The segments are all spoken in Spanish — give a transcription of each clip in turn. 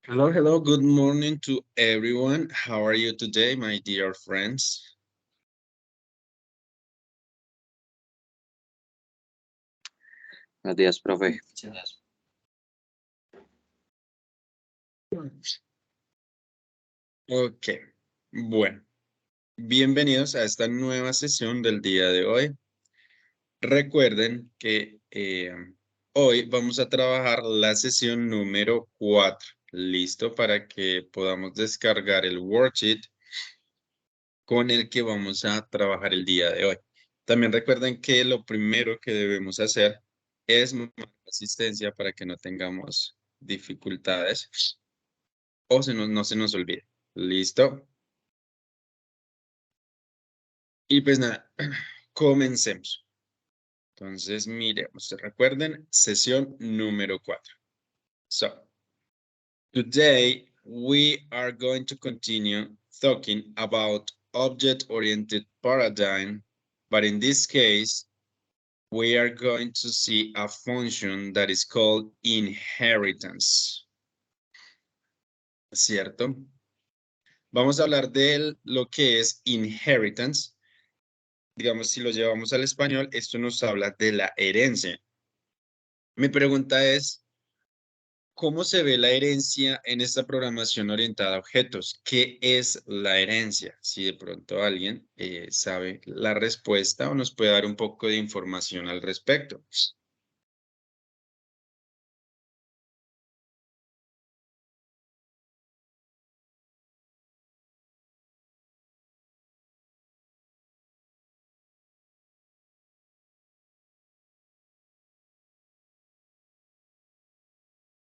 Hello, hello. Good morning to everyone. How are you today, my dear friends? Buenos días, profe. Ok, bueno, bienvenidos a esta nueva sesión del día de hoy. Recuerden que hoy vamos a trabajar la sesión número 4. Listo para que podamos descargar el worksheet con el que vamos a trabajar el día de hoy. También recuerden que lo primero que debemos hacer es marcar asistencia para que no tengamos dificultades o no se nos olvide. ¿Listo? Y pues nada, comencemos. Entonces, miremos. Recuerden, sesión número 4. So, today we are going to continue talking about object-oriented paradigm, but in this case, we are going to see a function that is called inheritance. ¿Cierto? Vamos a hablar de lo que es inheritance. Digamos, si lo llevamos al español, esto nos habla de la herencia. Mi pregunta es, ¿cómo se ve la herencia en esta programación orientada a objetos? ¿Qué es la herencia? Si de pronto alguien sabe la respuesta o nos puede dar un poco de información al respecto.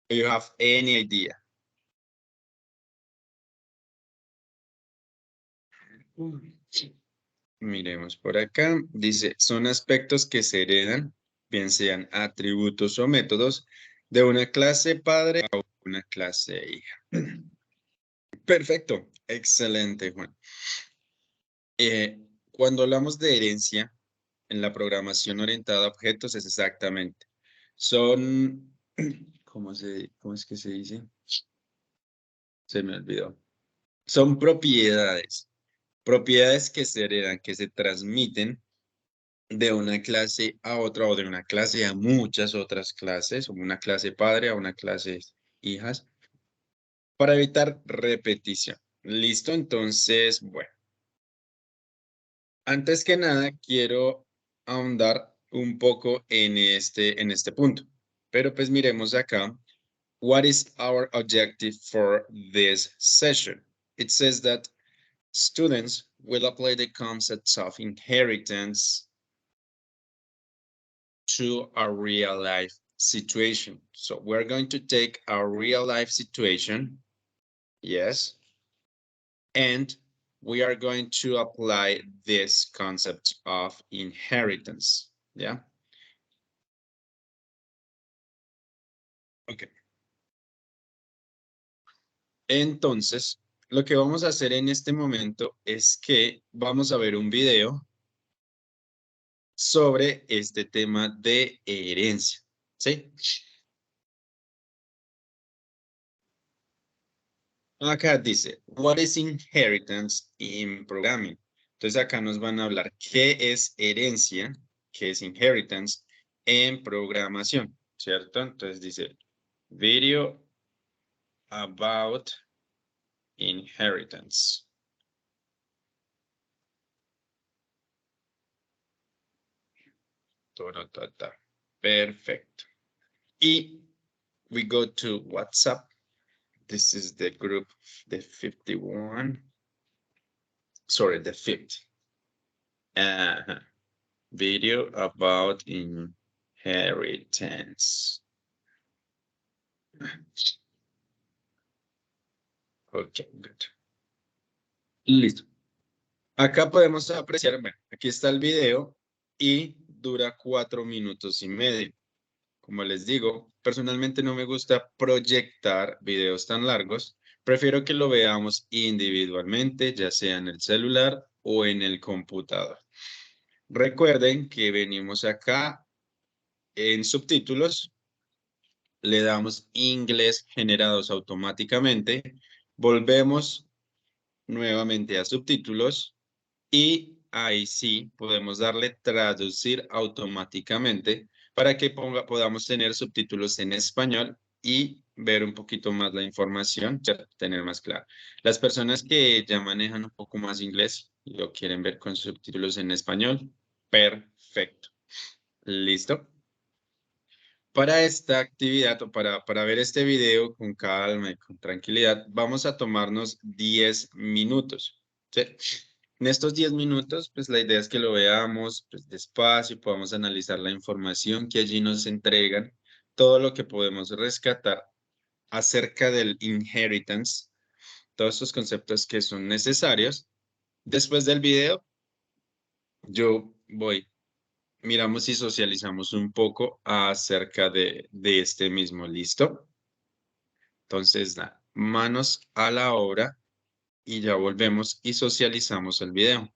Do you have any idea? Miremos por acá. Dice, son aspectos que se heredan, bien sean atributos o métodos, de una clase padre a una clase hija. Perfecto. Excelente, Juan. Cuando hablamos de herencia en la programación orientada a objetos es exactamente. Son, cómo es que se dice? Se me olvidó. Son propiedades. Propiedades que se heredan, que se transmiten de una clase a otra o de una clase a muchas otras clases, o una clase padre a una clase hijas, para evitar repetición. ¿Listo? Entonces, bueno, antes que nada quiero ahondar un poco en este punto. Pero pues miremos acá. What is our objective for this session? It says that students will apply the concepts of inheritance to a real life situation. So we're going to take a real life situation, yes, and we are going to apply this concept of inheritance, yeah? Okay. Entonces, lo que vamos a hacer en este momento es que vamos a ver un video sobre este tema de herencia, ¿sí? Acá dice, what is inheritance in programming? Entonces acá nos van a hablar qué es herencia, qué es inheritance en programación, ¿cierto? Entonces dice, video about inheritance. Perfecto. Y we go to WhatsApp. This is the group, the 51. Sorry, the 50. Video about inheritance. Ok, good. Listo. Acá podemos apreciar, bueno, aquí está el video y dura 4 minutos y medio. Como les digo, personalmente no me gusta proyectar videos tan largos. Prefiero que lo veamos individualmente, ya sea en el celular o en el computador. Recuerden que venimos acá en subtítulos le damos inglés generados automáticamente, volvemos nuevamente a subtítulos y ahí sí podemos darle traducir automáticamente para que podamos tener subtítulos en español y ver un poquito más la información, ya tener más claro. Las personas que ya manejan un poco más inglés y lo quieren ver con subtítulos en español, perfecto. ¿Listo? Para esta actividad o para ver este video con calma y con tranquilidad, vamos a tomarnos 10 minutos. ¿Sí? En estos 10 minutos, pues la idea es que lo veamos pues, despacio, podamos analizar la información que allí nos entregan, todo lo que podemos rescatar acerca del inheritance, todos estos conceptos que son necesarios. Después del video, yo voy miramos y socializamos un poco acerca de este mismo, ¿listo? Entonces, nada, manos a la obra y ya volvemos y socializamos el video.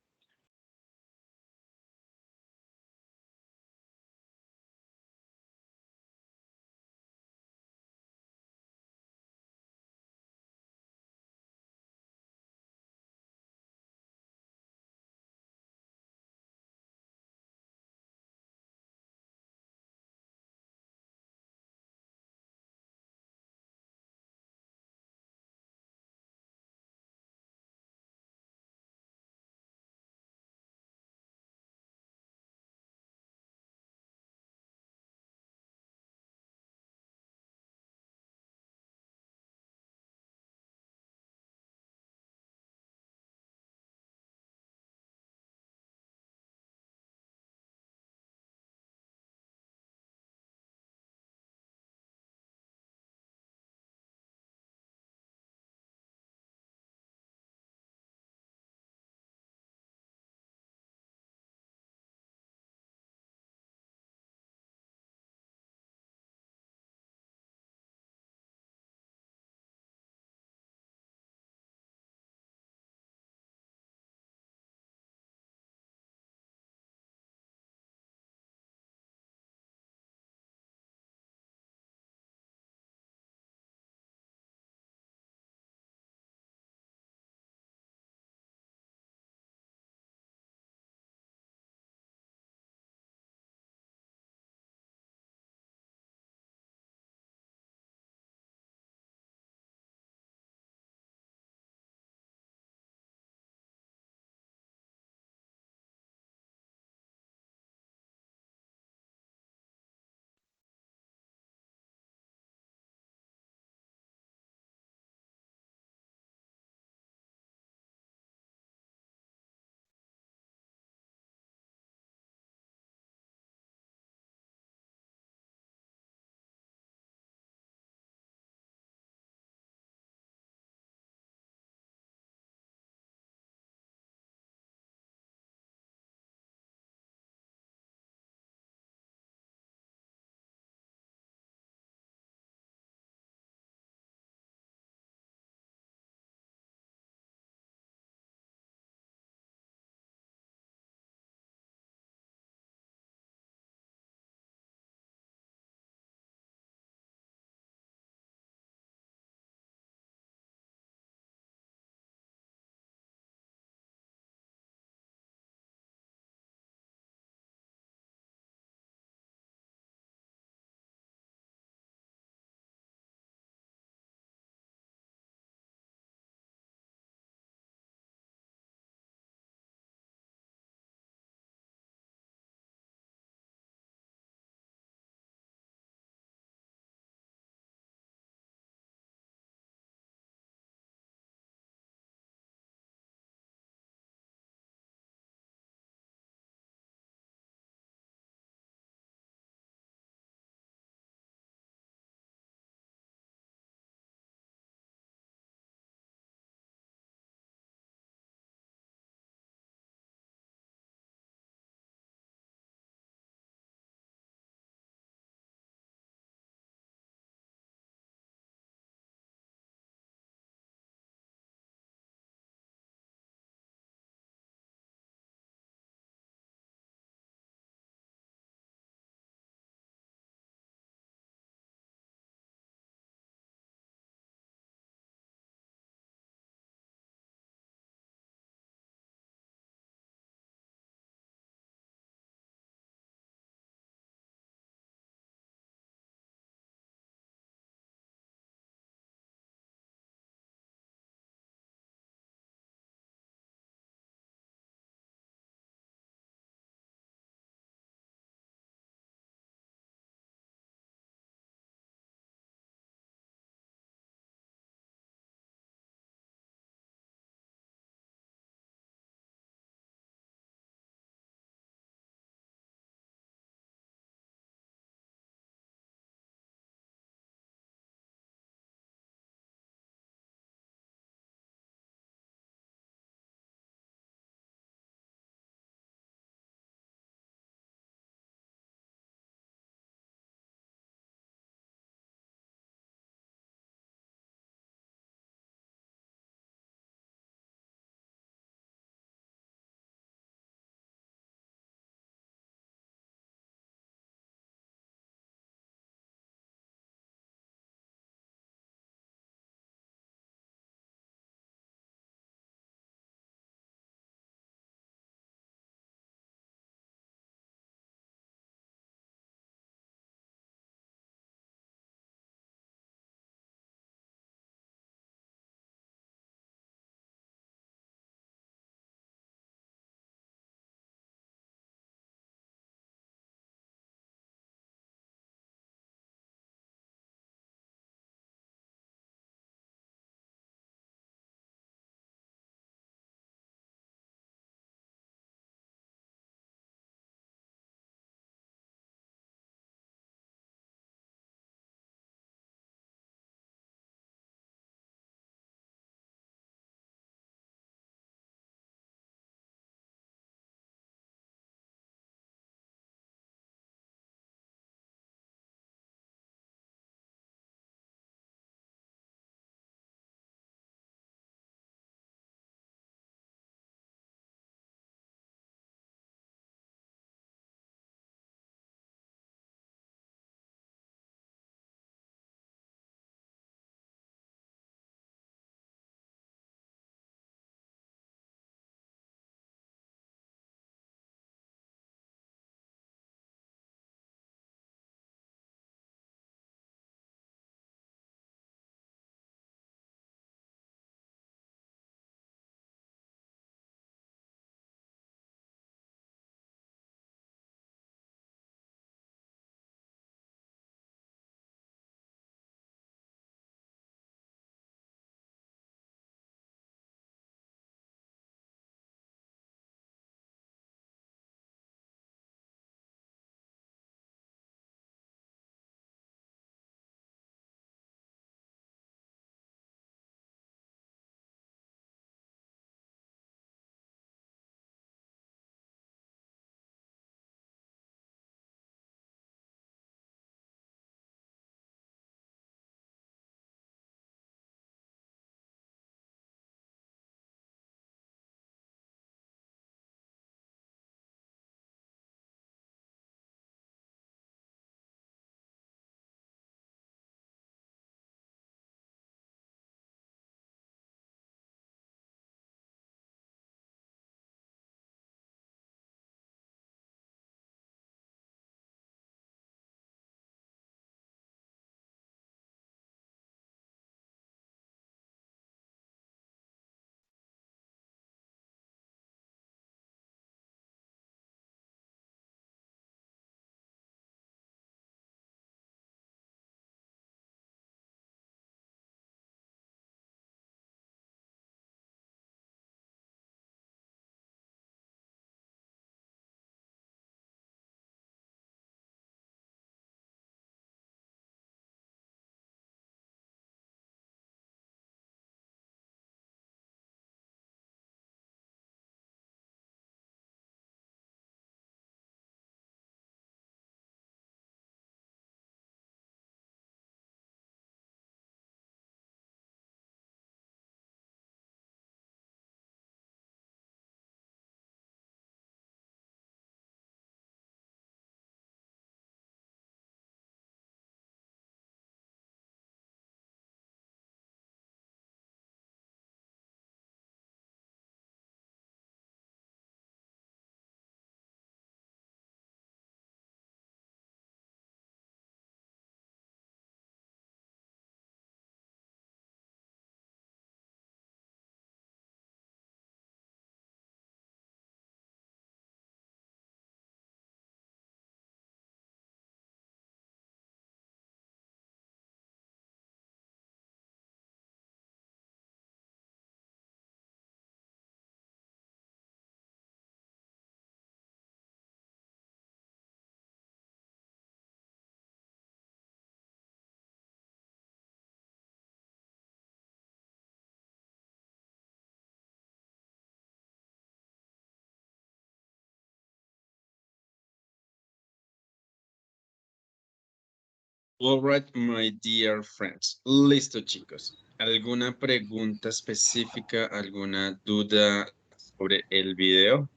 All right, my dear friends. Listo, chicos. ¿Alguna pregunta específica, alguna duda sobre el video?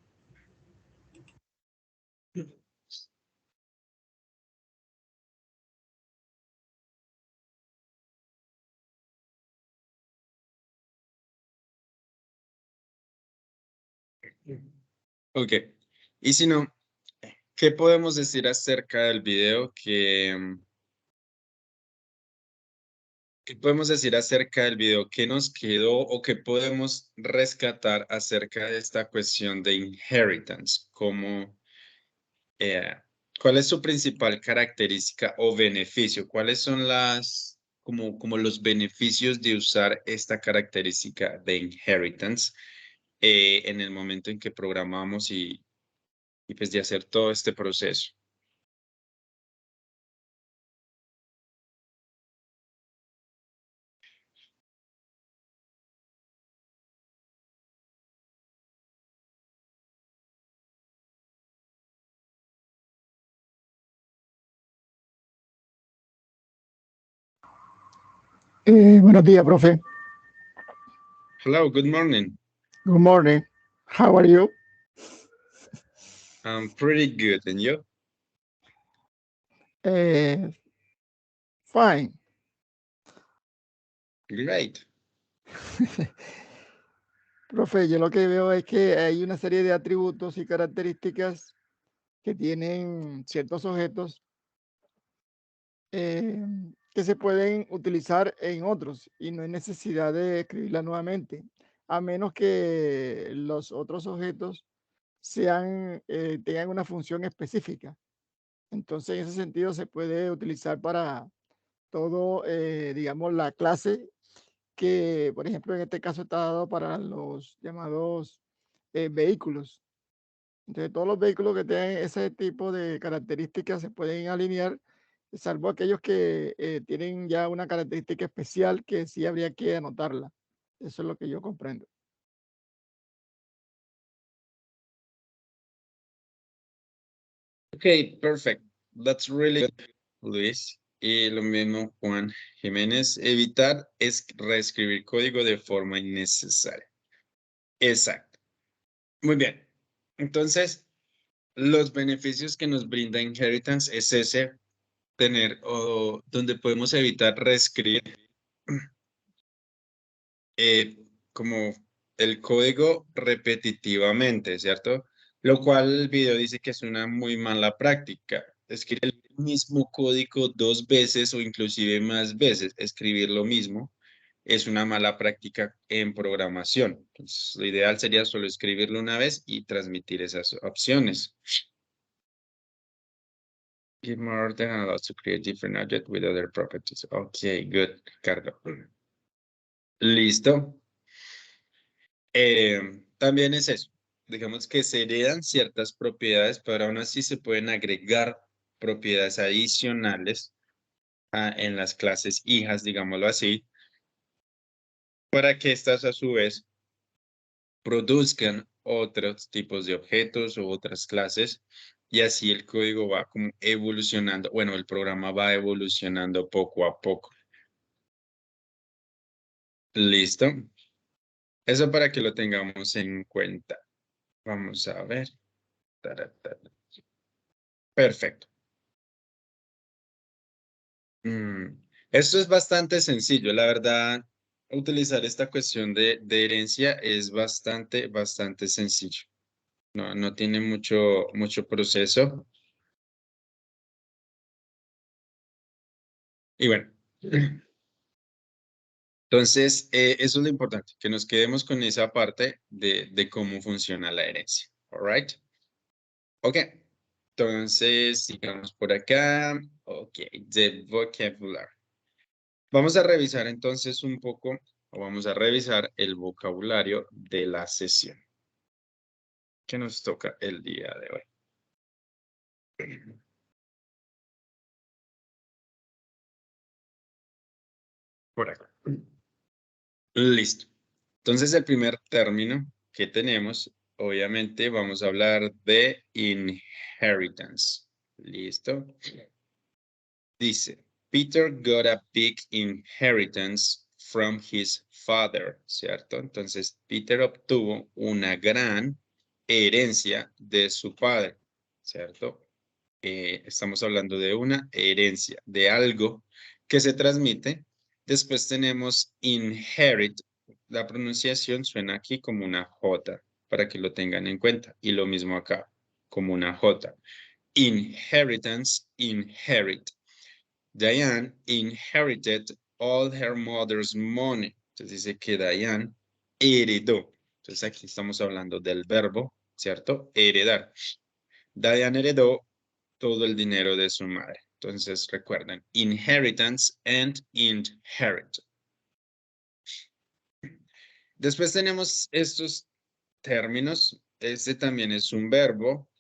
Ok. Y si no, ¿qué podemos decir acerca del video ¿qué podemos decir acerca del video? ¿Qué nos quedó o qué podemos rescatar acerca de esta cuestión de inheritance? Eh, ¿Cuál es su principal característica o beneficio? ¿Cuáles son como los beneficios de usar esta característica de inheritance en el momento en que programamos y pues de hacer todo este proceso? Buenos días, profe. Hello, good morning. Good morning. How are you? I'm pretty good, and you? Fine. Great. Profe, yo lo que veo es que hay una serie de atributos y características que tienen ciertos objetos que se pueden utilizar en otros y no hay necesidad de escribirla nuevamente, a menos que los otros objetos tengan una función específica. Entonces, en ese sentido, se puede utilizar para todo, digamos, la clase que, por ejemplo, en este caso está dado para los llamados vehículos. Entonces, todos los vehículos que tengan ese tipo de características se pueden alinear, salvo aquellos que tienen ya una característica especial que sí habría que anotarla. Eso es lo que yo comprendo. Okay, perfect. That's really good, Luis. Y lo mismo, Juan Jiménez. Evitar es reescribir código de forma innecesaria. Exacto. Muy bien. Entonces, los beneficios que nos brinda Inheritance es ese, donde podemos evitar reescribir como el código repetitivamente, ¿cierto? Lo cual el video dice que es una muy mala práctica. Escribir el mismo código 2 veces o inclusive más veces, escribir lo mismo, es una mala práctica en programación. Entonces, lo ideal sería solo escribirlo una vez y transmitir esas opciones. Give more than allows to create different objects with other properties. Okay, good, Ricardo. Listo. También es eso. Digamos que se heredan ciertas propiedades, pero aún así se pueden agregar propiedades adicionales en las clases hijas, digámoslo así, para que estas a su vez produzcan otros tipos de objetos u otras clases y así el código va como evolucionando, bueno, el programa va evolucionando poco a poco. ¿Listo? Eso para que lo tengamos en cuenta. Vamos a ver. Perfecto. Esto es bastante sencillo, la verdad. Utilizar esta cuestión de herencia es bastante sencillo. No tiene mucho proceso. Y bueno, entonces eso es lo importante, que nos quedemos con esa parte de cómo funciona la herencia. All right. Ok. Entonces, sigamos por acá. Ok, the vocabulary. Vamos a revisar entonces un poco, o vamos a revisar el vocabulario de la sesión que nos toca el día de hoy. Por acá. Listo. Entonces, el primer término que tenemos, obviamente, vamos a hablar de inheritance. ¿Listo? Dice, Peter got a big inheritance from his father, ¿cierto? Entonces, Peter obtuvo una gran herencia de su padre, ¿cierto? Estamos hablando de una herencia, de algo que se transmite. Después tenemos inherit. La pronunciación suena aquí como una J, para que lo tengan en cuenta. Y lo mismo acá, como una J. Inheritance, inherit. Diane inherited all her mother's money. Entonces dice que Diane heredó. Entonces aquí estamos hablando del verbo, ¿cierto? Heredar. Diane heredó todo el dinero de su madre. Entonces recuerden, inheritance and inherit. Después tenemos estos términos. Este también es un verbo,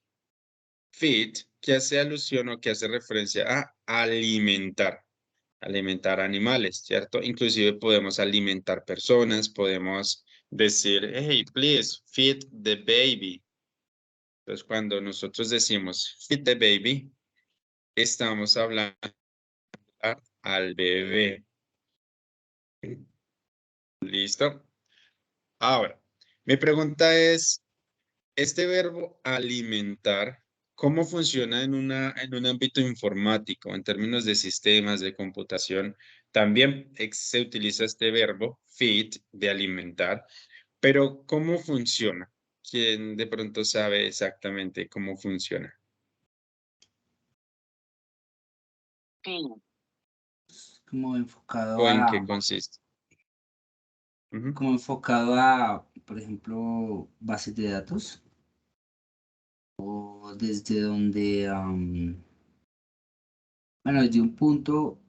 feed, que hace alusión o que hace referencia a alimentar. Alimentar animales, ¿cierto? Inclusive podemos alimentar personas, podemos decir, hey, please, feed the baby. Entonces, cuando nosotros decimos feed the baby, estamos hablando al bebé. ¿Listo? Ahora, mi pregunta es, este verbo alimentar, ¿cómo funciona en un ámbito informático, en términos de sistemas de computación? También se utiliza este verbo, feed, de alimentar, pero ¿cómo funciona? ¿Quién de pronto sabe exactamente cómo funciona? Como enfocado ¿O en qué a, consiste? Ujú. como enfocado a, por ejemplo, bases de datos, o desde donde, bueno, desde un punto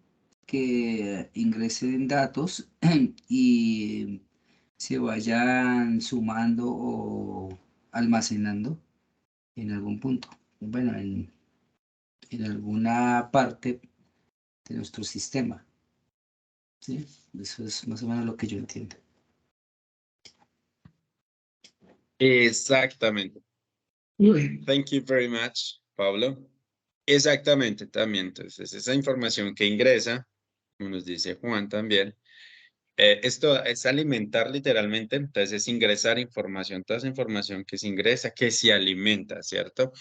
que ingresen datos y se vayan sumando o almacenando en algún punto, bueno, en alguna parte de nuestro sistema. ¿Sí? Eso es más o menos lo que yo entiendo. Exactamente. Thank you very much, Pablo. Exactamente, también. Entonces, esa información que ingresa, como nos dice Juan también, esto es alimentar literalmente, entonces es ingresar información, toda esa información que se ingresa, que se alimenta, ¿cierto?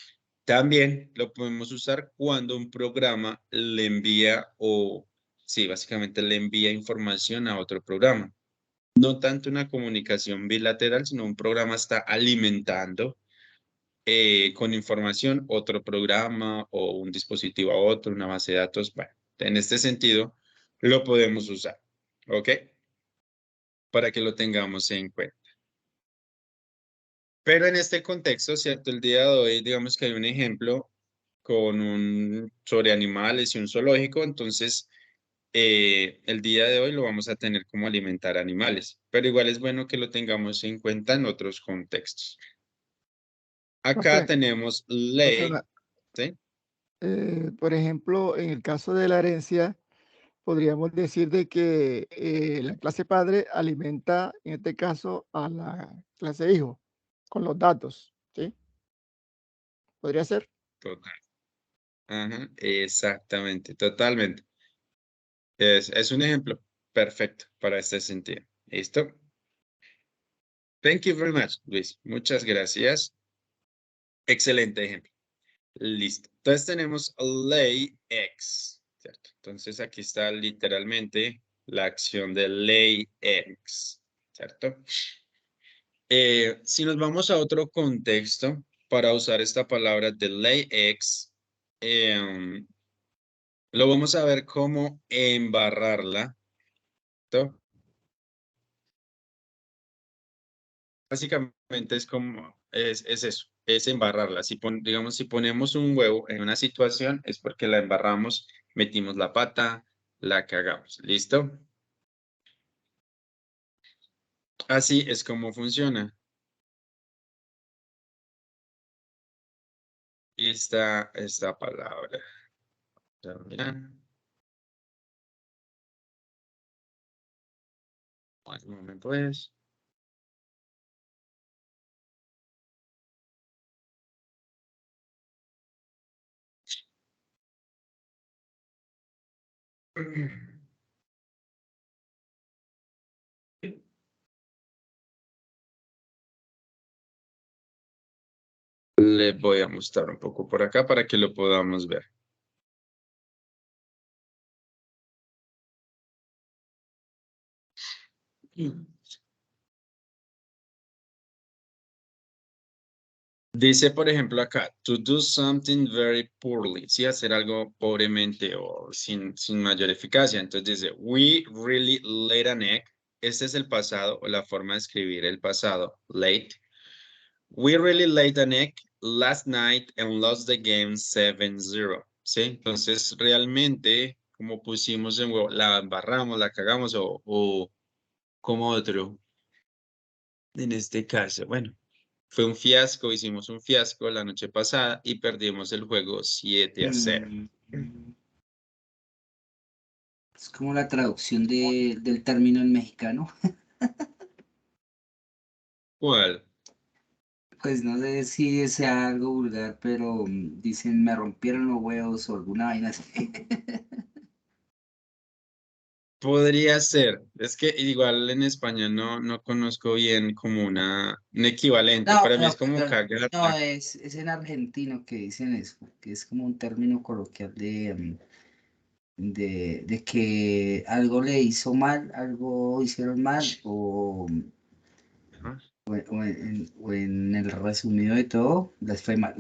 También lo podemos usar cuando un programa le envía o, sí, básicamente le envía información a otro programa. No tanto una comunicación bilateral, sino un programa está alimentando con información otro programa o un dispositivo a otro, una base de datos. Bueno, en este sentido lo podemos usar, ¿ok? Para que lo tengamos en cuenta. Pero en este contexto, ¿cierto? El día de hoy, digamos que hay un ejemplo sobre animales y un zoológico, entonces el día de hoy lo vamos a tener como alimentar animales, pero igual es bueno que lo tengamos en cuenta en otros contextos. Acá Profe, tenemos profe, ley, ¿sí? por ejemplo, en el caso de la herencia, podríamos decir de que la clase padre alimenta, en este caso, a la clase hijo con los datos, ¿sí? ¿Podría ser? Total. Ajá, exactamente, totalmente. Es un ejemplo perfecto para este sentido. ¿Listo? Thank you very much, Luis. Muchas gracias. Excelente ejemplo. Listo. Entonces tenemos ley X, ¿cierto? Entonces aquí está literalmente la acción de ley X, ¿cierto? Si nos vamos a otro contexto para usar esta palabra de ley X, lo vamos a ver como embarrarla, ¿cierto? Básicamente es como, es eso, es embarrarla. Digamos, si ponemos un huevo en una situación, es porque la embarramos, metimos la pata, la cagamos. ¿Listo? Así es como funciona. Esta palabra. Ya, mira. Un momento, pues. Le voy a mostrar un poco por acá para que lo podamos ver. Dice, por ejemplo, acá, to do something very poorly, ¿sí? Hacer algo pobremente o sin mayor eficacia. Entonces dice, we really laid an egg. Este es el pasado o la forma de escribir el pasado, late. We really laid an egg last night and lost the game 7-0, ¿sí? Entonces, realmente, como pusimos en huevo, la embarramos, la cagamos o como otro. En este caso, bueno. Fue un fiasco, hicimos un fiasco la noche pasada y perdimos el juego 7-0. Es como la traducción del término en mexicano. ¿Cuál? Pues no sé si sea algo vulgar, pero dicen me rompieron los huevos o alguna vaina así. Podría ser. Es que igual en español no conozco bien como un equivalente. No, Para mí no, es como cagar. no, es en argentino que dicen eso, que es como un término coloquial de que algo le hizo mal, algo hicieron mal, Ajá. o en el resumido de todo, les fue mal.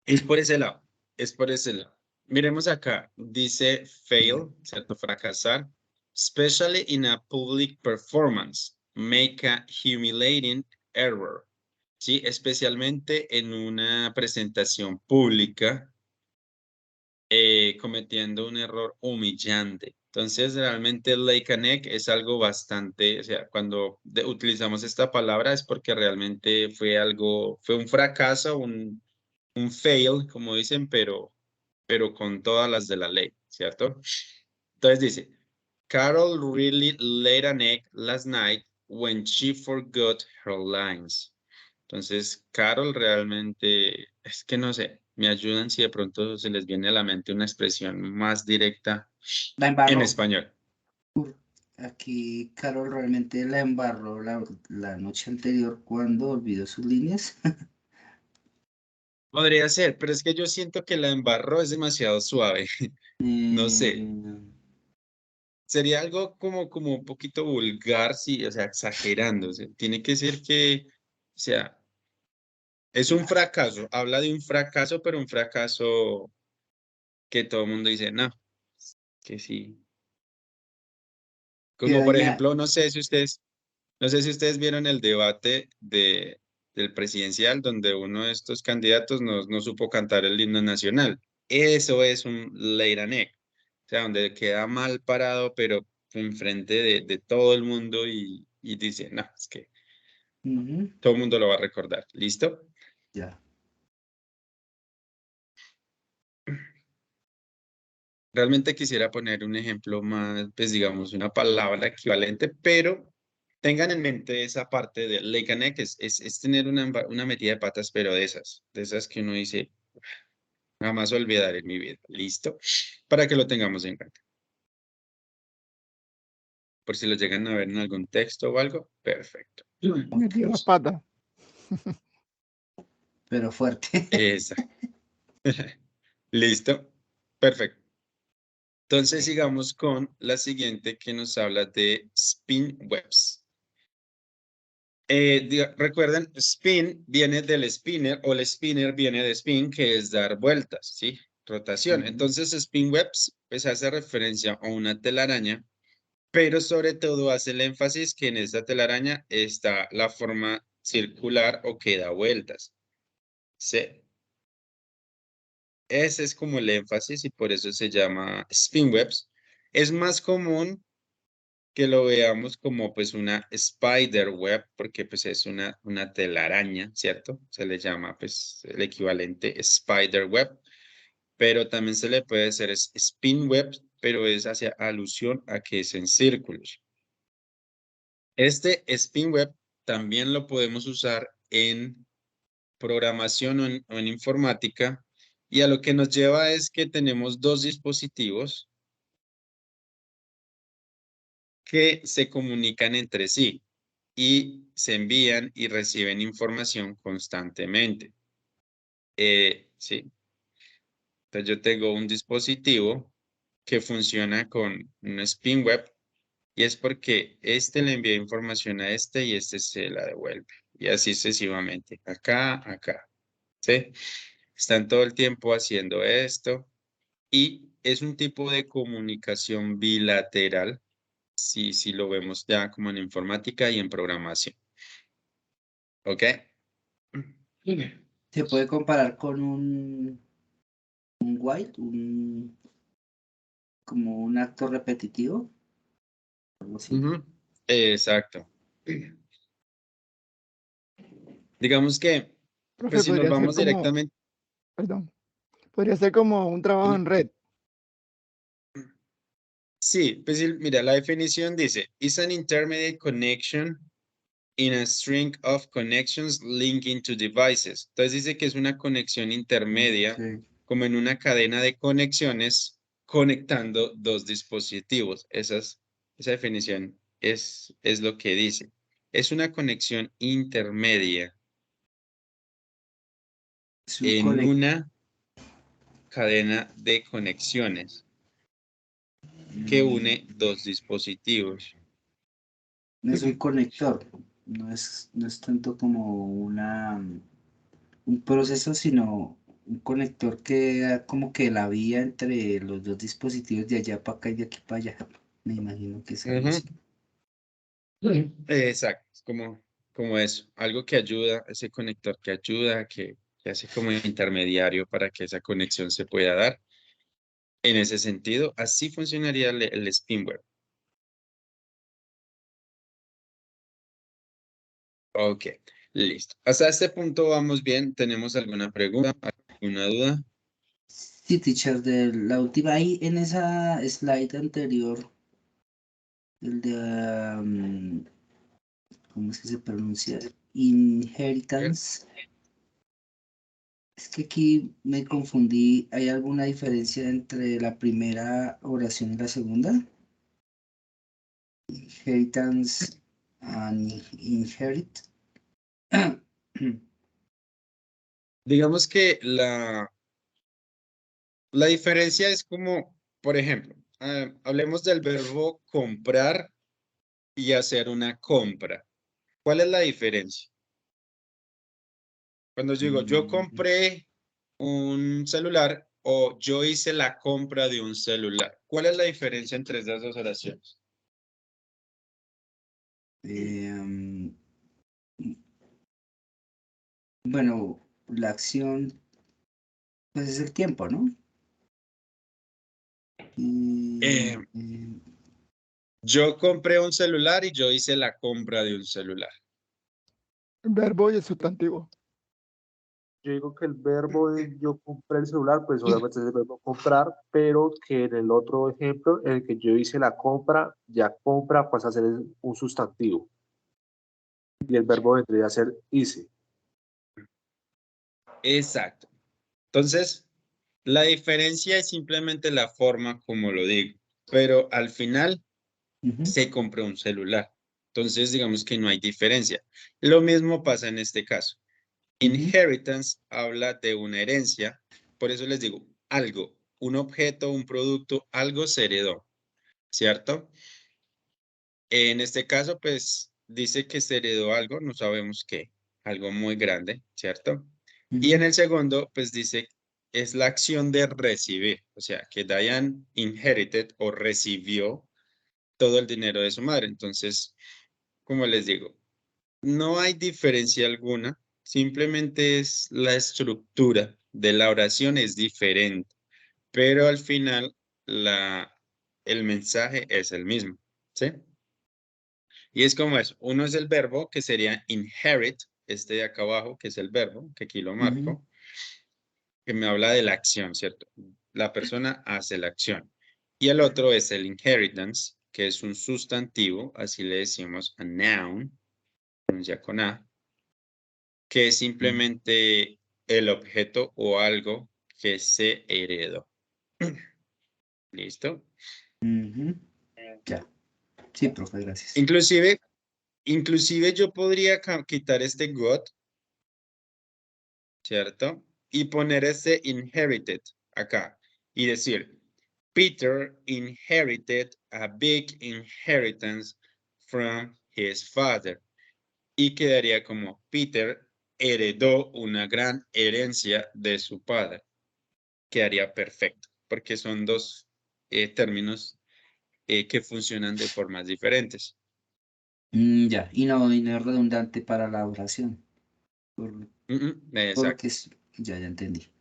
Es por ese lado. Es por ese lado. Miremos acá. Dice fail, ¿cierto? Fracasar. Especially in a public performance. Make a humiliating error. Sí, especialmente en una presentación pública, cometiendo un error humillante. Entonces, realmente Lake and Egg es algo bastante, o sea, cuando utilizamos esta palabra es porque realmente fue un fracaso, un fail, como dicen, pero con todas las de la ley, ¿cierto? Entonces dice, Carol really laid an egg last night when she forgot her lines. Entonces, Carol realmente, es que no sé, me ayudan si de pronto se les viene a la mente una expresión más directa La en embarró. español. Aquí Carol realmente la embarró la noche anterior cuando olvidó sus líneas. Podría ser, pero es que yo siento que la embarró es demasiado suave. No sé, Eh, sería algo como un poquito vulgar, sí, o sea, exagerando. O sea, tiene que ser que, o sea, es un fracaso, habla de un fracaso, pero un fracaso que todo el mundo dice, no, que sí. que Como por daña. ejemplo, no sé si ustedes vieron el debate del presidencial donde uno de estos candidatos no supo cantar el himno nacional. Eso es un late an egg. O sea, donde queda mal parado, pero enfrente de todo el mundo y dice, no, es que Ujú, todo el mundo lo va a recordar. ¿Listo? ya. Realmente quisiera poner un ejemplo más, pues digamos, una palabra equivalente, pero tengan en mente esa parte de lake and egg, es tener una metida de patas, pero de esas que uno dice, jamás olvidaré en mi vida. ¿Listo? Para que lo tengamos en cuenta. Por si lo llegan a ver en algún texto o algo, perfecto. Metió las patas. Pero fuerte. Esa. ¿Listo? Perfecto. Entonces Ok. sigamos con la siguiente que nos habla de spin webs. Recuerden, spin viene del spinner o el spinner viene de spin, que es dar vueltas, ¿sí? Rotación. Ujú, Entonces, spin webs, pues hace referencia a una telaraña, pero sobre todo hace el énfasis que en esta telaraña está la forma circular o que da vueltas. ¿Sí? Ese es como el énfasis y por eso se llama spin webs. Es más común que lo veamos como pues una spider web, porque pues es una telaraña, ¿cierto? Se le llama pues el equivalente spider web, pero también se le puede decir spin web, pero es hacia alusión a que es en círculos. Este spin web también lo podemos usar en programación o en informática Y a lo que nos lleva es que tenemos dos dispositivos que se comunican entre sí y se envían y reciben información constantemente. Sí. Entonces yo tengo un dispositivo que funciona con un spin web y es porque este le envía información a este y este se la devuelve. Y así sucesivamente. Acá, acá. ¿Sí? Están todo el tiempo haciendo esto y es un tipo de comunicación bilateral, si lo vemos ya como en informática y en programación. ¿Ok? Se puede comparar con un while, como un acto repetitivo, algo así. Ujú. Exacto. Digamos que, Profe, pues si nos podría ser vamos como, directamente, perdón, podría ser como un trabajo dime. en red. Sí, pues mira, la definición dice, is an intermediate connection in a string of connections linking to devices. Entonces dice que es una conexión intermedia, Ok. como en una cadena de conexiones conectando dos dispositivos. Esa definición es lo que dice. Es una conexión intermedia Es un en una cadena de conexiones que une dos dispositivos. no es un conector, no es tanto como un proceso, sino un conector que da como que la vía entre los dos dispositivos de allá para acá y de aquí para allá. Me imagino que es algo Ujú. así. Exacto, es como eso, algo que ayuda, ese conector que ayuda, que hace como intermediario para que esa conexión se pueda dar. En ese sentido, así funcionaría el spinware. Ok, listo. Hasta este punto vamos bien. ¿Tenemos alguna pregunta, alguna duda? Sí, teacher, de la última ahí en esa slide anterior, el de, ¿cómo es que se pronuncia? Inheritance. Es que aquí me confundí. ¿Hay alguna diferencia entre la primera oración y la segunda? Inheritance and inherit. Digamos que la diferencia es como, por ejemplo, hablemos del verbo comprar y hacer una compra. ¿Cuál es la diferencia? Cuando yo digo, yo Mm, compré un celular o yo hice la compra de un celular. ¿Cuál es la diferencia entre esas dos oraciones? em, bueno, la acción, pues es el tiempo, ¿no? Eh, Y, yo compré un celular y yo hice la compra de un celular. El verbo y el sustantivo. Yo digo que el verbo de yo compré el celular, pues obviamente es el verbo comprar, pero que en el otro ejemplo, en el que yo hice la compra, ya compra pasa a ser un sustantivo. Y el verbo vendría a ser hice. Exacto. Entonces, la diferencia es simplemente la forma como lo digo, pero al final ujú, se compró un celular. Entonces, digamos que no hay diferencia. Lo mismo pasa en este caso. ujú, Inheritance habla de una herencia, por eso les digo, algo, un objeto, un producto, algo se heredó, ¿cierto? En este caso, pues dice que se heredó algo, no sabemos qué, algo muy grande, ¿cierto? Y en ujú. el segundo, pues dice, es la acción de recibir, o sea, que Diane inherited o recibió todo el dinero de su madre. Entonces, como les digo, no hay diferencia alguna, simplemente es la estructura de la oración es diferente, pero al final el mensaje es el mismo, ¿sí? Y es como eso, uno es el verbo que sería inherit, este de acá abajo, que es el verbo, que aquí lo Ujú, marco, que me habla de la acción, ¿cierto? La persona hace la acción. Y el otro es el inheritance, que es un sustantivo, así le decimos a noun, pronuncia con A, que es ujú. simplemente el objeto o algo que se heredó. ¿Listo? Ujú. Ya. Sí, profe, gracias. Inclusive yo podría quitar este got, ¿cierto? Y poner este inherited acá y decir, Peter inherited a big inheritance from his father. Y quedaría como Peter heredó una gran herencia de su padre. Quedaría perfecto, porque son dos términos que funcionan de formas diferentes. Ya, y no es redundante para la oración. Exacto. Porque ya entendí.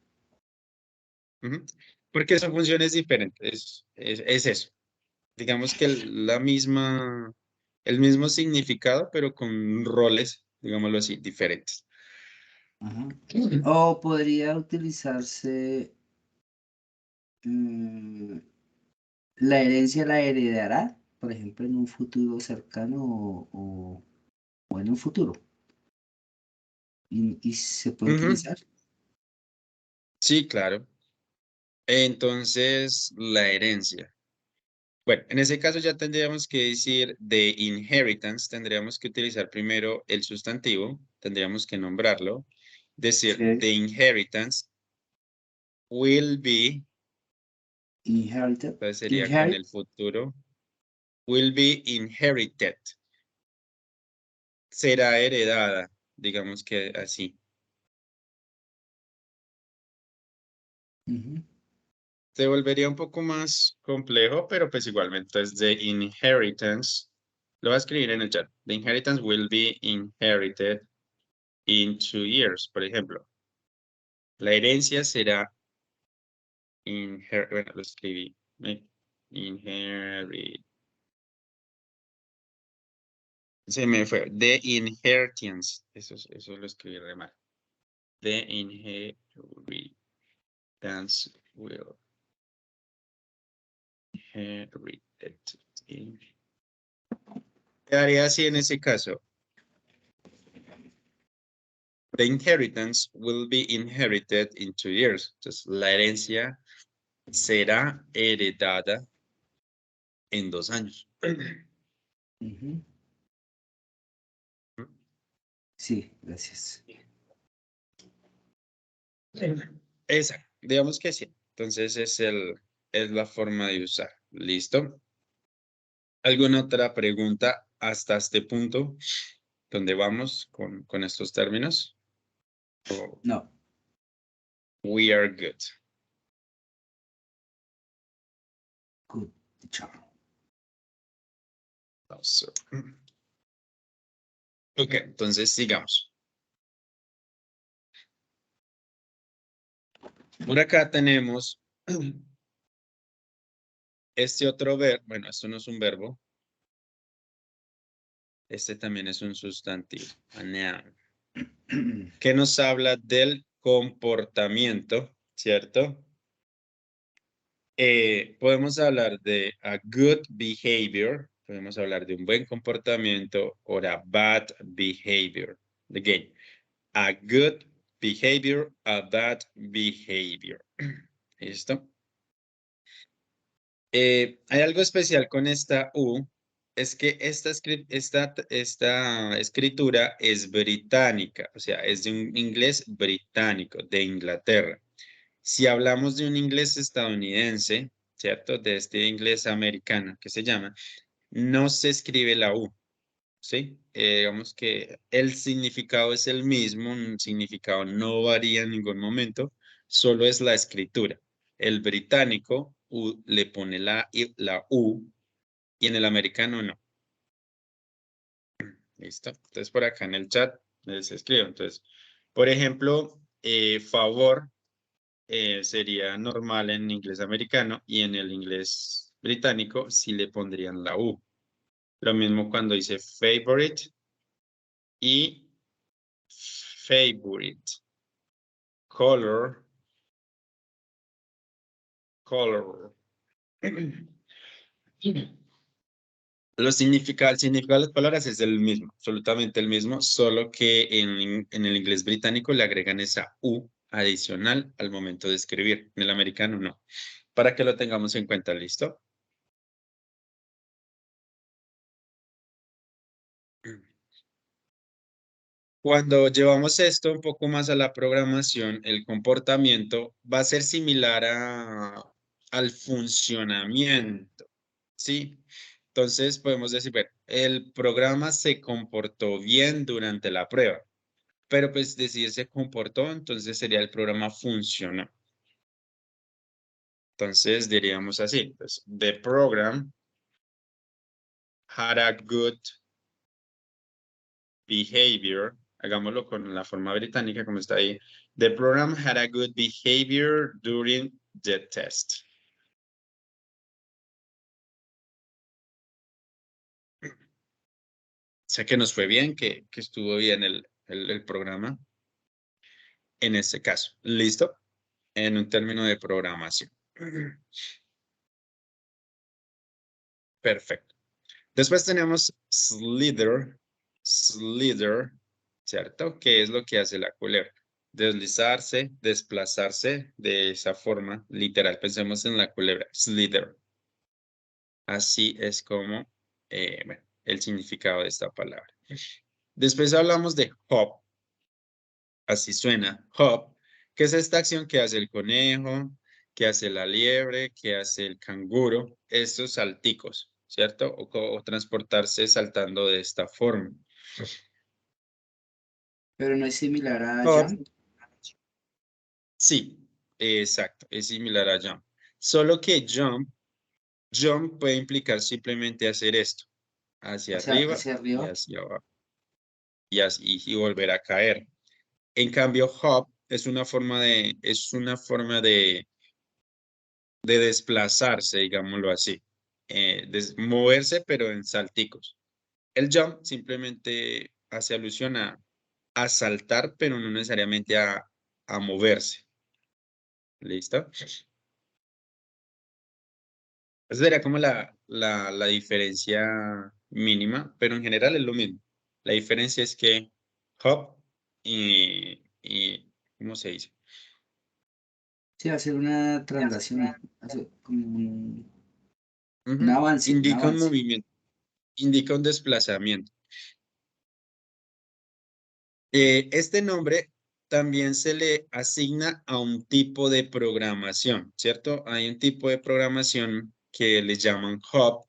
Ujú. Porque son funciones diferentes. Es eso. Digamos que el mismo significado, pero con roles, digámoslo así, diferentes. Ajá. O podría utilizarse la herencia la heredará, por ejemplo, en un futuro cercano o en un futuro. Y se puede Ujú. utilizar. Sí, claro. Entonces, la herencia. Bueno, en ese caso ya tendríamos que decir de inheritance, tendríamos que utilizar primero el sustantivo, tendríamos que nombrarlo, decir Sí. the inheritance will be, Inherited. entonces sería con el futuro, will be inherited, será heredada, digamos que así. Ujú. Se volvería un poco más complejo, pero pues igualmente es the inheritance. Lo voy a escribir en el chat. The inheritance will be inherited in 2 years, por ejemplo. La herencia será bueno, lo escribí. Inherit. Se me fue. The inheritance. Eso lo escribí re mal. The inheritance will inherited. Quedaría así en ese caso. The inheritance will be inherited in 2 years. Entonces, la herencia será heredada en 2 años. Ujú. Sí, gracias. Esa, digamos que sí. Entonces es la forma de usar. ¿Listo? ¿Alguna otra pregunta hasta este punto? ¿Dónde vamos con estos términos? ¿O No. we are good? Good job. So, ok, entonces sigamos. Por acá tenemos este otro verbo. Bueno, esto no es un verbo. Este también es un sustantivo. A noun. Que nos habla del comportamiento, ¿cierto? Podemos hablar de a good behavior, podemos hablar de un buen comportamiento o a bad behavior. Again, a good behavior, a bad behavior. ¿Listo? Hay algo especial con esta U, es que esta escritura es británica, o sea, es de un inglés británico, de Inglaterra. Si hablamos de un inglés estadounidense, ¿cierto? De este inglés americano que se llama, no se escribe la U, ¿sí? Digamos que el significado es el mismo, un significado no varía en ningún momento, solo es la escritura. El británico le pone la U y en el americano no. ¿Listo? Entonces por acá en el chat les escribo. Entonces, por ejemplo, favor sería normal en inglés americano y en el inglés británico sí le pondrían la U. Lo mismo cuando dice favorite y favorite. Color. Color. El significado de las palabras es el mismo, absolutamente el mismo, solo que en el inglés británico le agregan esa U adicional al momento de escribir. En el americano no. Para que lo tengamos en cuenta, ¿listo? Cuando llevamos esto un poco más a la programación, el comportamiento va a ser similar al funcionamiento, ¿sí? Entonces podemos decir, bueno, el programa se comportó bien durante la prueba, pero pues decir se comportó, entonces sería el programa funcionó. Entonces diríamos así, pues, the program had a good behavior. Hagámoslo con la forma británica como está ahí. The program had a good behavior during the test. O sea que nos fue bien, que estuvo bien el programa en este caso. ¿Listo? En un término de programación. Perfecto. Después tenemos slither, ¿cierto? ¿Qué es lo que hace la culebra? Deslizarse, desplazarse de esa forma literal. Pensemos en la culebra, slither. Así es como bueno, el significado de esta palabra. Después hablamos de hop. Así suena, hop, que es esta acción que hace el conejo, que hace la liebre, que hace el canguro, estos salticos, ¿cierto? O transportarse saltando de esta forma. Pero no es similar a Hop, jump. sí, exacto, es similar a jump. Solo que jump puede implicar simplemente hacer esto, hacia arriba Hacia y arriba. hacia abajo, y volver a caer. En cambio, hop es una forma de desplazarse, digámoslo así, moverse, pero en salticos. El jump simplemente hace alusión a saltar, pero no necesariamente a moverse. ¿Listo? Esa sería como la diferencia mínima, pero en general es lo mismo. La diferencia es que hop y ¿cómo se dice? Sí, hacer una traslación, hacer como un Ujú. avance, un Indica un avance. movimiento, indica un desplazamiento. Este nombre también se le asigna a un tipo de programación, ¿cierto? Hay un tipo de programación que le llaman hop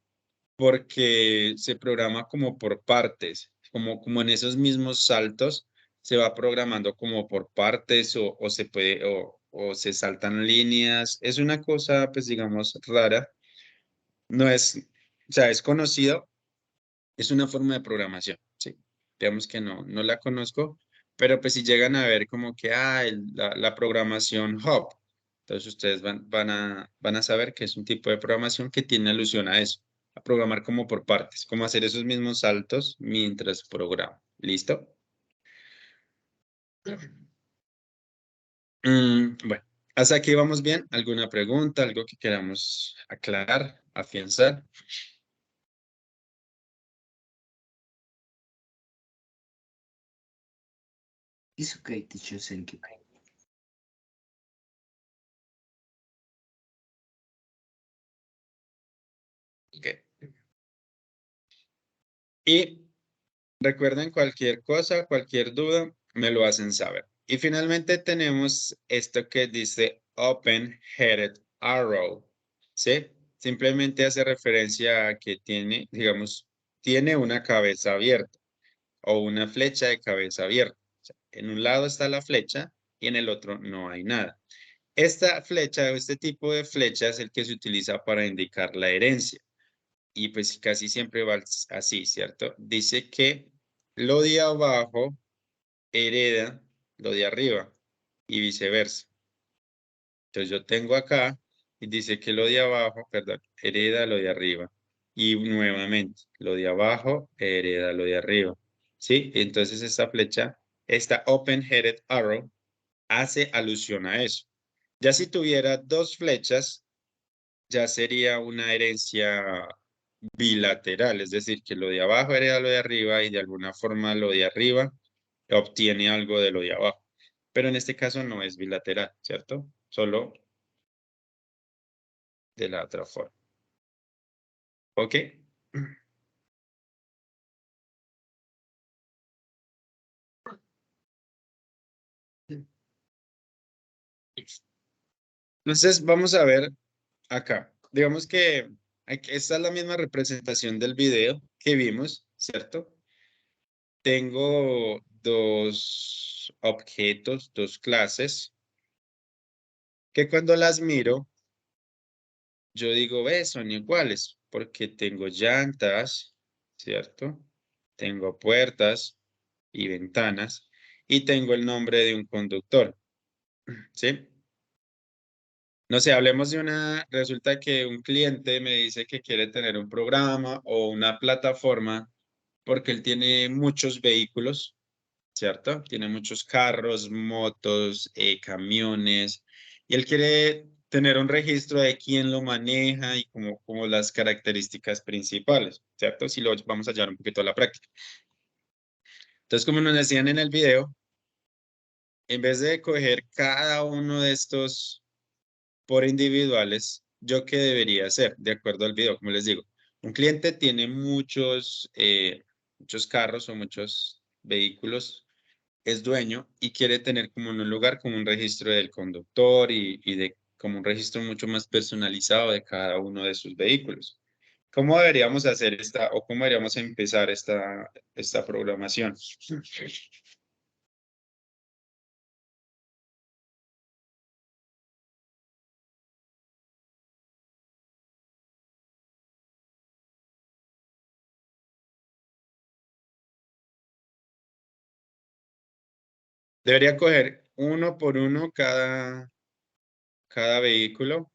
porque se programa como por partes, como en esos mismos saltos se va programando como por partes o se saltan líneas. Es una cosa, pues digamos, rara. No es, o sea, es conocido, es una forma de programación, sí. Digamos que no la conozco, pero pues si llegan a ver como que la programación hop, entonces ustedes van a saber que es un tipo de programación que tiene alusión a eso, a programar como por partes, como hacer esos mismos saltos mientras programa. ¿Listo? Bueno, hasta aquí vamos bien. ¿Alguna pregunta, algo que queramos aclarar, afianzar? It's okay, teacher, thank you. Ok. Y recuerden cualquier cosa, cualquier duda, me lo hacen saber. Y finalmente tenemos esto que dice open-headed arrow, ¿sí? Simplemente hace referencia a que tiene, digamos, tiene una cabeza abierta o una flecha de cabeza abierta. O sea, en un lado está la flecha y en el otro no hay nada. Esta flecha o este tipo de flecha es el que se utiliza para indicar la herencia. Y pues casi siempre va así, ¿cierto? Dice que lo de abajo hereda lo de arriba y viceversa. Entonces yo tengo acá y dice que lo de abajo, perdón, hereda lo de arriba. Y nuevamente, lo de abajo hereda lo de arriba. ¿Sí? Entonces esta flecha, esta open-headed arrow, hace alusión a eso. Ya si tuviera dos flechas, ya sería una herencia bilateral, es decir, que lo de abajo hereda lo de arriba y de alguna forma lo de arriba obtiene algo de lo de abajo. pero en este caso no es bilateral, ¿cierto? Solo de la otra forma. ¿Ok? Entonces, vamos a ver acá. Digamos que esta es la misma representación del video que vimos, ¿cierto? Tengo dos objetos, dos clases, que cuando las miro, yo digo, ve, son iguales, porque tengo llantas, ¿cierto? Tengo puertas y ventanas, y tengo el nombre de un conductor, ¿sí? No sé, hablemos de resulta que un cliente me dice que quiere tener un programa o una plataforma porque él tiene muchos vehículos, ¿cierto? Tiene muchos carros, motos, camiones, y él quiere tener un registro de quién lo maneja y como las características principales, ¿cierto? Si lo vamos a llevar un poquito a la práctica. Entonces, como nos decían en el video, en vez de coger cada uno de estos por individuales, ¿yo qué debería hacer? De acuerdo al video, como les digo, un cliente tiene muchos carros o muchos vehículos, es dueño y quiere tener como en un lugar como un registro del conductor y de como un registro mucho más personalizado de cada uno de sus vehículos. ¿Cómo deberíamos hacer o cómo deberíamos empezar esta programación? Debería coger uno por uno cada vehículo,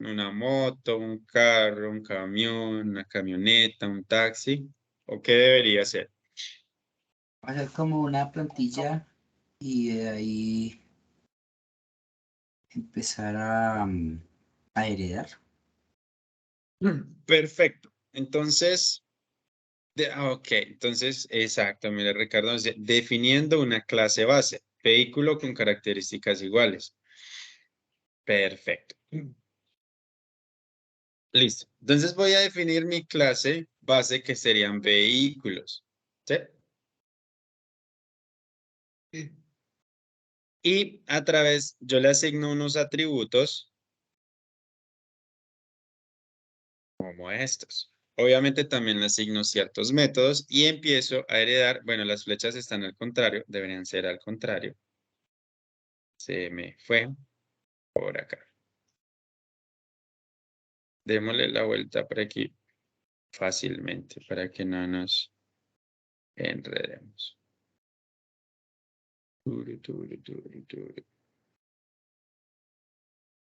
una moto, un carro, un camión, una camioneta, un taxi, ¿o qué debería ser? Hacer como una plantilla y de ahí empezar a heredar. Perfecto. Entonces, ok, entonces, exacto, mire, Ricardo, definiendo una clase base, vehículo con características iguales. Perfecto. Listo. Entonces voy a definir mi clase base que serían vehículos. ¿Sí? Y yo le asigno unos atributos como estos. Obviamente también le asigno ciertos métodos y empiezo a heredar. Bueno, las flechas están al contrario, deberían ser al contrario. Se me fue por acá. Démosle la vuelta por aquí fácilmente para que no nos enredemos.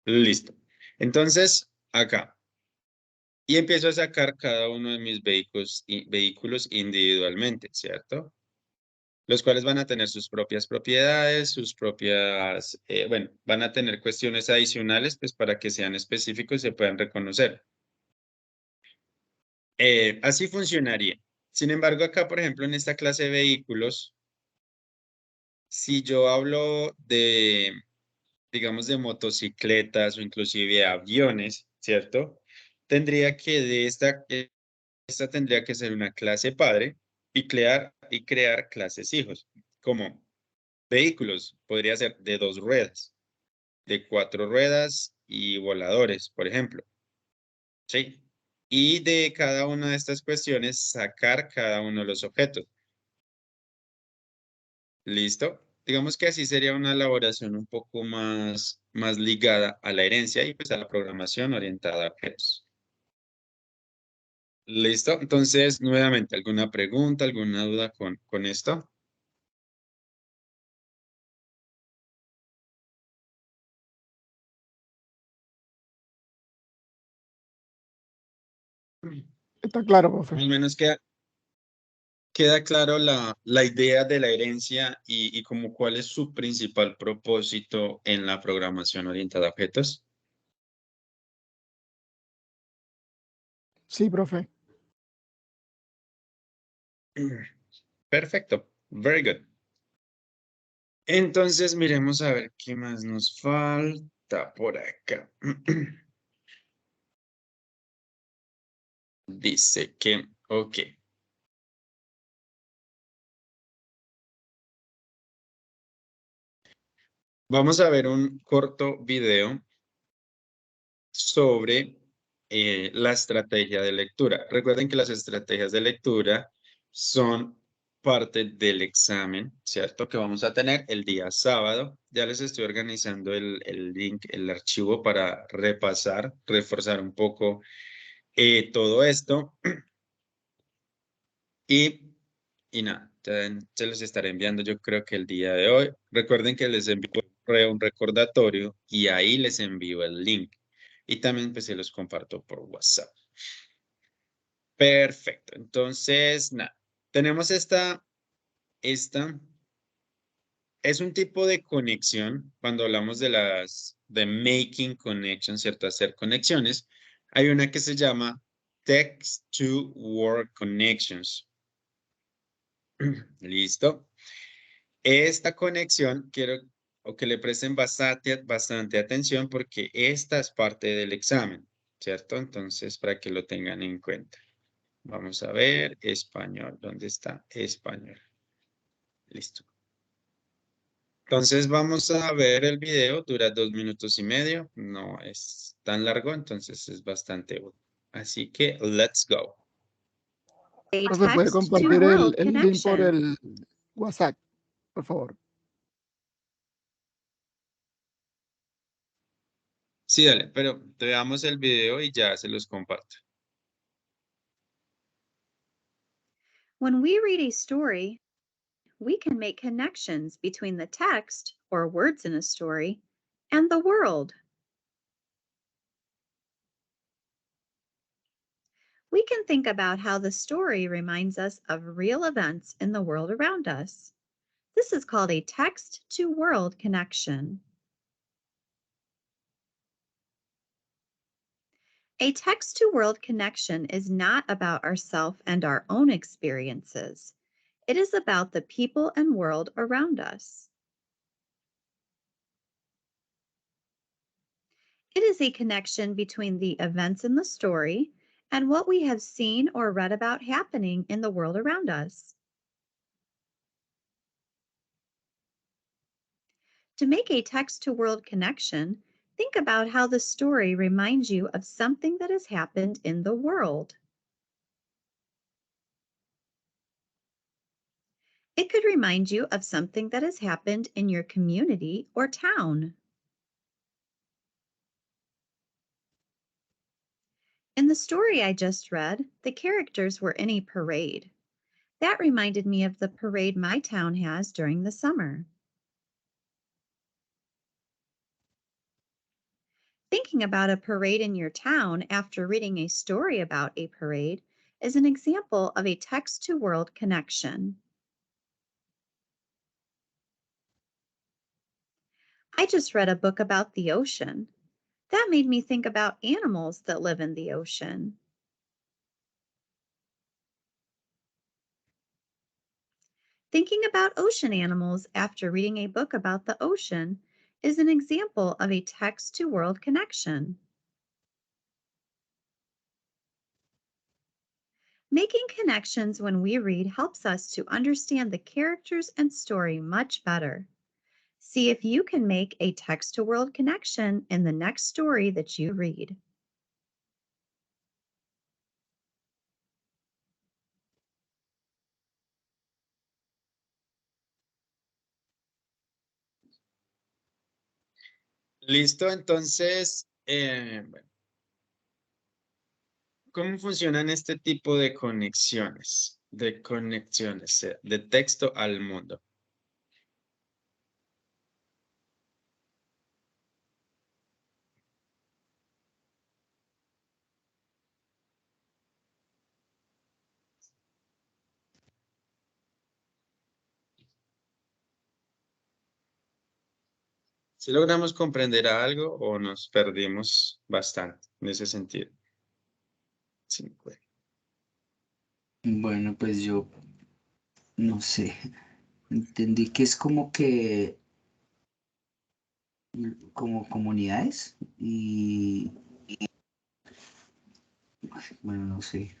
Listo. Entonces, acá. Y empiezo a sacar cada uno de mis vehículos individualmente, ¿cierto? Los cuales van a tener sus propias propiedades, bueno, van a tener cuestiones adicionales, pues para que sean específicos y se puedan reconocer. Así funcionaría. Sin embargo, acá, por ejemplo, en esta clase de vehículos, si yo hablo digamos, de motocicletas o inclusive de aviones, ¿cierto? Tendría que esta tendría que ser una clase padre y crear clases hijos, como vehículos, podría ser de 2 ruedas, de 4 ruedas y voladores, por ejemplo. ¿Sí? Y de cada una de estas cuestiones, sacar cada uno de los objetos. ¿Listo? Digamos que así sería una elaboración un poco más ligada a la herencia y pues a la programación orientada a objetos. ¿Listo? Entonces, nuevamente, ¿alguna pregunta, alguna duda con esto? Está claro, profe. Al menos queda claro la idea de la herencia y como cuál es su principal propósito en la programación orientada a objetos. Sí, profe. Perfecto. Very good. Entonces, miremos a ver qué más nos falta por acá. Dice que, ok. Vamos a ver un corto video sobre la estrategia de lectura. Recuerden que las estrategias de lectura son parte del examen, ¿cierto? Que vamos a tener el día sábado. Ya les estoy organizando el link, el archivo para repasar, reforzar un poco todo esto. Y nada, ya se los estaré enviando yo creo que el día de hoy. Recuerden que les envío un recordatorio y ahí les envío el link. Y también pues se los comparto por WhatsApp. Perfecto. Entonces, nada, tenemos esta es un tipo de conexión cuando hablamos de making connections, ¿cierto? Hacer conexiones. Hay una que se llama text to word connections. Listo. Esta conexión quiero que le presten bastante atención porque esta es parte del examen, ¿cierto? Entonces, para que lo tengan en cuenta. Vamos a ver español. ¿Dónde está español? Listo. Entonces, vamos a ver el video. Dura 2 minutos y medio. No es tan largo, entonces es bastante útil. Así que, let's go. Profe, ¿puede compartir el link por el WhatsApp, por favor? Sí, dale, pero veamos el video y ya se los comparto. When we read a story, we can make connections between the text or words in a story and the world. We can think about how the story reminds us of real events in the world around us. This is called a text-to-world connection. A text-to-world connection is not about ourself and our own experiences. It is about the people and world around us. It is a connection between the events in the story and what we have seen or read about happening in the world around us. To make a text-to-world connection, think about how the story reminds you of something that has happened in the world. It could remind you of something that has happened in your community or town. In the story I just read, the characters were in a parade. That reminded me of the parade my town has during the summer. Thinking about a parade in your town after reading a story about a parade is an example of a text-to-world connection. I just read a book about the ocean. That made me think about animals that live in the ocean. Thinking about ocean animals after reading a book about the ocean is an example of a text-to-world connection. Making connections when we read helps us to understand the characters and story much better. See if you can make a text-to-world connection in the next story that you read. Listo, entonces, bueno, ¿cómo funcionan este tipo de conexiones? De texto al mundo. ¿Si logramos comprender algo o nos perdimos bastante en ese sentido? Sí, bueno. Bueno, pues yo no sé. Entendí que es como que, como comunidades bueno, no sé,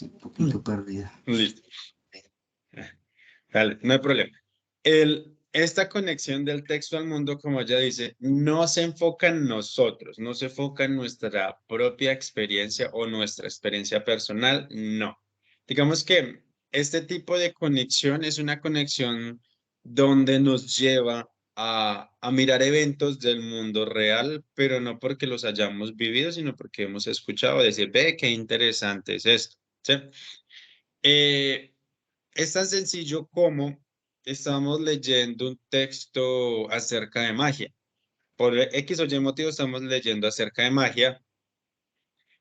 un poquito perdida. Listo. Dale, no hay problema. Esta conexión del texto al mundo, como ella dice, no se enfoca en nosotros, no se enfoca en nuestra propia experiencia o nuestra experiencia personal, no. Digamos que este tipo de conexión es una conexión donde nos lleva a mirar eventos del mundo real, pero no porque los hayamos vivido, sino porque hemos escuchado decir, ve, qué interesante es esto, ¿sí? Es tan sencillo como estamos leyendo un texto acerca de magia. Por X o Y motivo estamos leyendo acerca de magia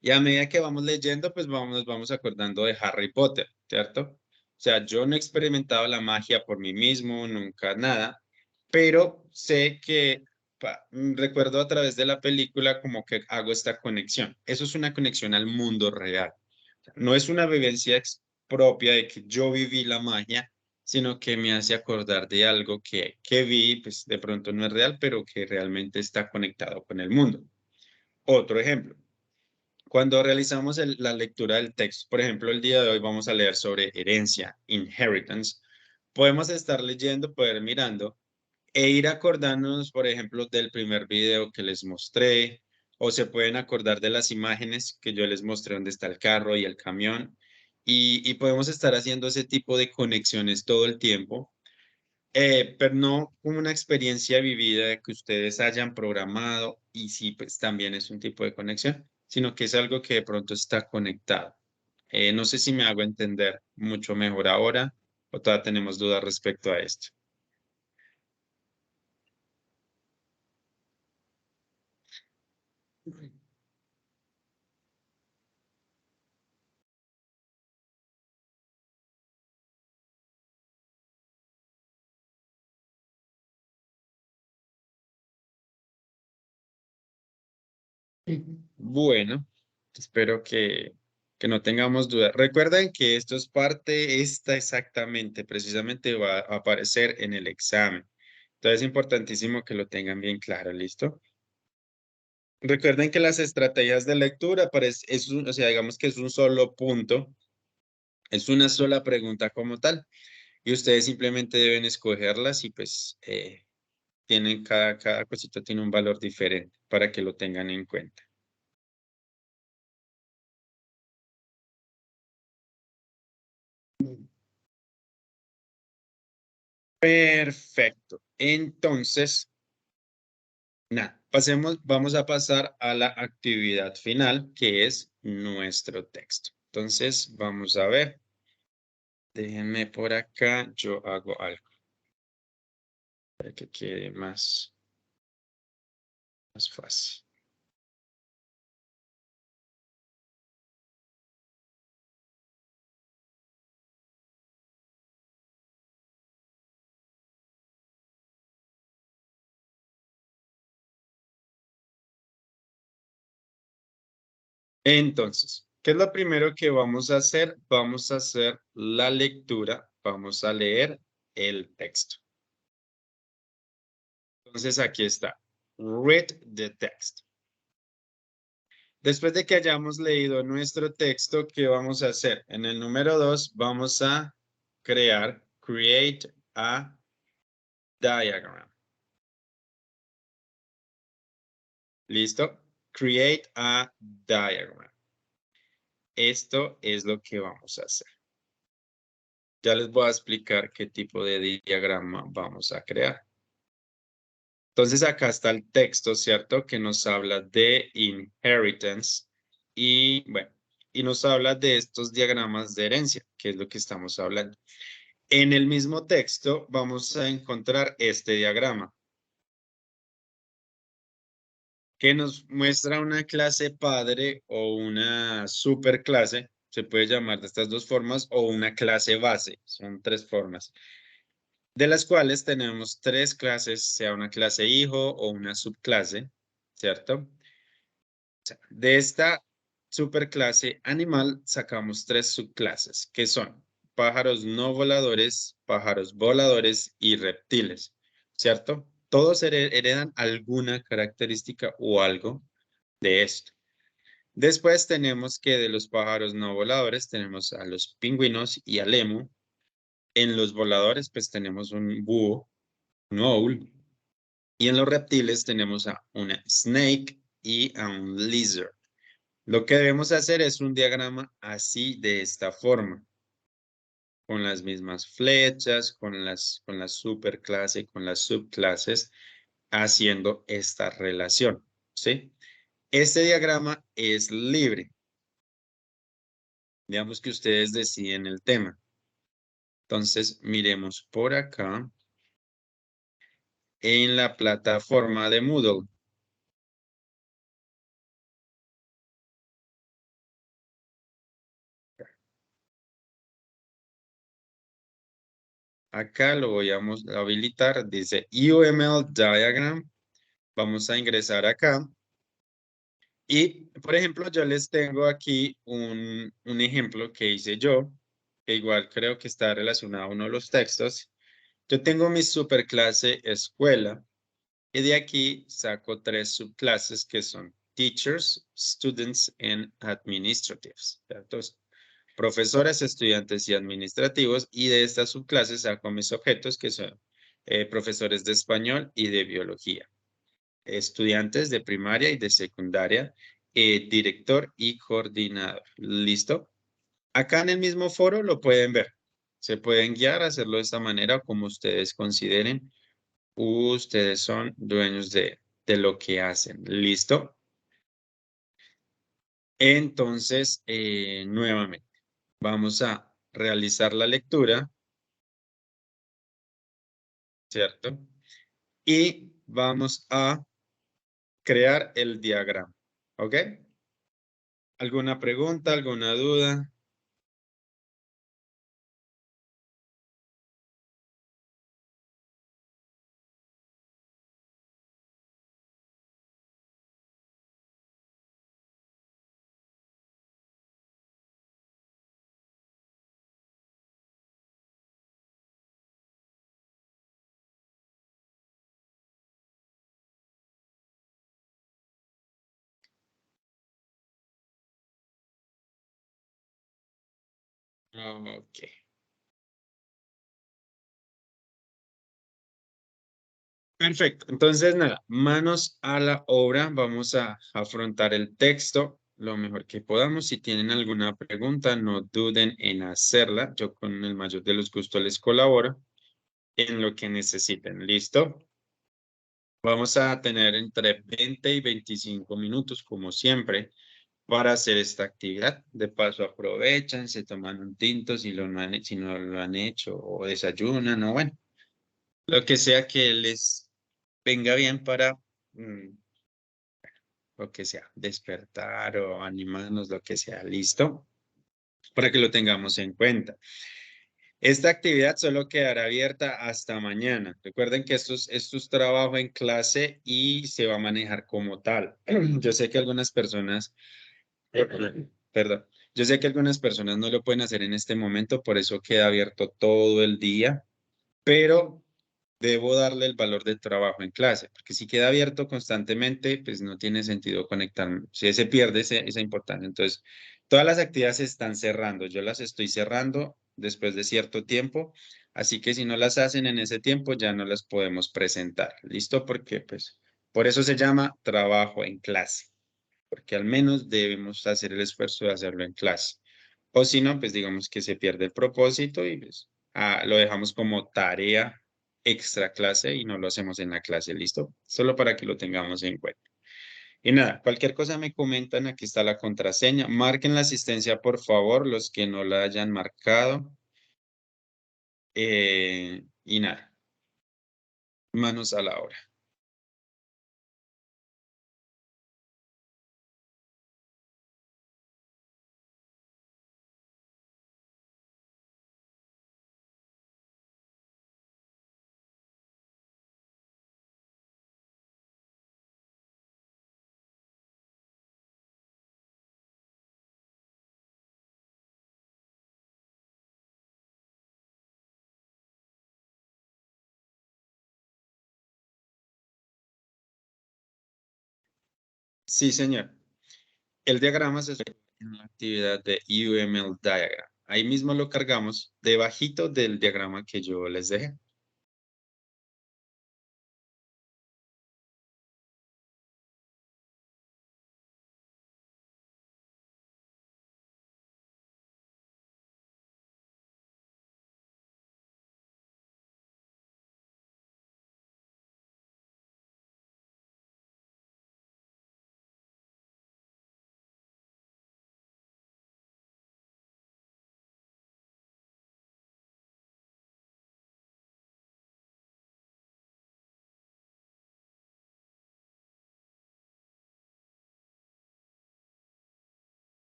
y a medida que vamos leyendo, pues nos vamos acordando de Harry Potter, ¿cierto? O sea, yo no he experimentado la magia por mí mismo, nunca nada, pero sé que recuerdo a través de la película como que hago esta conexión. Eso es una conexión al mundo real. No es una vivencia propia de que yo viví la magia, sino que me hace acordar de algo que vi, pues de pronto no es real, pero que realmente está conectado con el mundo. Otro ejemplo, cuando realizamos la lectura del texto, por ejemplo, el día de hoy vamos a leer sobre herencia, inheritance, podemos estar leyendo, poder mirando e ir acordándonos, por ejemplo, del primer video que les mostré, o se pueden acordar de las imágenes que yo les mostré donde está el carro y el camión, y podemos estar haciendo ese tipo de conexiones todo el tiempo, pero no como una experiencia vivida que ustedes hayan programado, y sí, pues también es un tipo de conexión, sino que es algo que de pronto está conectado. No sé si me hago entender mucho mejor ahora, o todavía tenemos dudas respecto a esto. Bueno, espero que no tengamos dudas. Recuerden que esto es parte, esta exactamente, precisamente va a aparecer en el examen. Entonces es importantísimo que lo tengan bien claro, ¿listo? Recuerden que las estrategias de lectura, o sea, digamos que es un solo punto, es una sola pregunta como tal, y ustedes simplemente deben escogerlas y pues tienen, cada cosita tiene un valor diferente para que lo tengan en cuenta. Perfecto. Entonces, nada, vamos a pasar a la actividad final, que es nuestro texto. Entonces, vamos a ver. Déjenme por acá, yo hago algo para que quede más fácil. Entonces, ¿qué es lo primero que vamos a hacer? Vamos a hacer la lectura, vamos a leer el texto. Entonces, aquí está. Read the text. Después de que hayamos leído nuestro texto, ¿qué vamos a hacer? En el número 2 vamos a create a diagram. ¿Listo? Create a diagram. Esto es lo que vamos a hacer. Ya les voy a explicar qué tipo de diagrama vamos a crear. Entonces acá está el texto, ¿cierto? Que nos habla de inheritance y, bueno, y nos habla de estos diagramas de herencia, que es lo que estamos hablando. En el mismo texto vamos a encontrar este diagrama que nos muestra una clase padre o una superclase, se puede llamar de estas dos formas, o una clase base, son tres formas, de las cuales tenemos tres clases, sea una clase hijo o una subclase, ¿cierto? De esta superclase animal sacamos tres subclases, que son pájaros no voladores, pájaros voladores y reptiles, ¿cierto? Todos heredan alguna característica o algo de esto. Después tenemos que de los pájaros no voladores tenemos a los pingüinos y al emu. En los voladores pues tenemos un búho, un owl. Y en los reptiles tenemos a una snake y a un lizard. Lo que debemos hacer es un diagrama así de esta forma, con las mismas flechas, con la superclase, con las subclases, haciendo esta relación, ¿sí? Este diagrama es libre. Digamos que ustedes deciden el tema. Entonces, miremos por acá en la plataforma de Moodle. Acá lo voy a habilitar, dice UML Diagram. Vamos a ingresar acá. Y, por ejemplo, yo les tengo aquí un ejemplo que hice yo, que igual creo que está relacionado a uno de los textos. Yo tengo mi superclase escuela y de aquí saco 3 subclases que son Teachers, Students and Administratives. Entonces, profesores, estudiantes y administrativos, y de estas subclases saco mis objetos que son profesores de español y de biología, estudiantes de primaria y de secundaria, director y coordinador. ¿Listo? Acá en el mismo foro lo pueden ver. Se pueden guiar a hacerlo de esta manera como ustedes consideren. Ustedes son dueños de lo que hacen. ¿Listo? Entonces, nuevamente, vamos a realizar la lectura, ¿cierto? Y vamos a crear el diagrama, ¿ok? ¿Alguna pregunta, alguna duda? Ok. Perfecto. Entonces, nada, manos a la obra. Vamos a afrontar el texto lo mejor que podamos. Si tienen alguna pregunta, no duden en hacerla. Yo con el mayor de los gustos les colaboro en lo que necesiten. ¿Listo? Vamos a tener entre 20 y 25 minutos, como siempre, para hacer esta actividad. De paso, aprovechan, se toman un tinto si, si no lo han hecho, o desayunan, o bueno, lo que sea que les venga bien para lo que sea, despertar o animarnos, lo que sea, listo, para que lo tengamos en cuenta. Esta actividad solo quedará abierta hasta mañana. Recuerden que esto es trabajo en clase y se va a manejar como tal. Yo sé que algunas personas, perdón, yo sé que algunas personas no lo pueden hacer en este momento, por eso queda abierto todo el día, pero debo darle el valor del trabajo en clase, porque si queda abierto constantemente, pues no tiene sentido conectarme. Si se pierde esa importancia. Entonces, todas las actividades se están cerrando. Yo las estoy cerrando después de cierto tiempo, así que si no las hacen en ese tiempo, ya no las podemos presentar. ¿Listo? Porque, pues, por eso se llama trabajo en clase, porque al menos debemos hacer el esfuerzo de hacerlo en clase. O si no, pues digamos que se pierde el propósito y pues lo dejamos como tarea extra clase y no lo hacemos en la clase, ¿listo? Solo para que lo tengamos en cuenta. Y nada, cualquier cosa me comentan, aquí está la contraseña. Marquen la asistencia, por favor, los que no la hayan marcado. Y nada, manos a la obra. Sí, señor. El diagrama se explica en la actividad de UML Diagram. Ahí mismo lo cargamos debajito del diagrama que yo les dejé.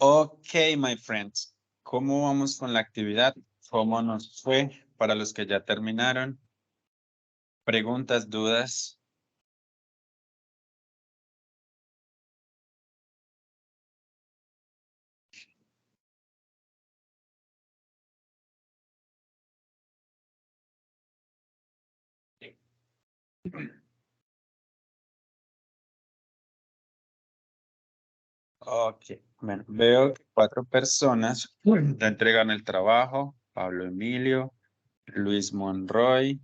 Ok, my friends. ¿Cómo vamos con la actividad? ¿Cómo nos fue para los que ya terminaron? ¿Preguntas, dudas? Ok, bueno, veo que 4 personas ya entregan el trabajo. Pablo Emilio, Luis Monroy,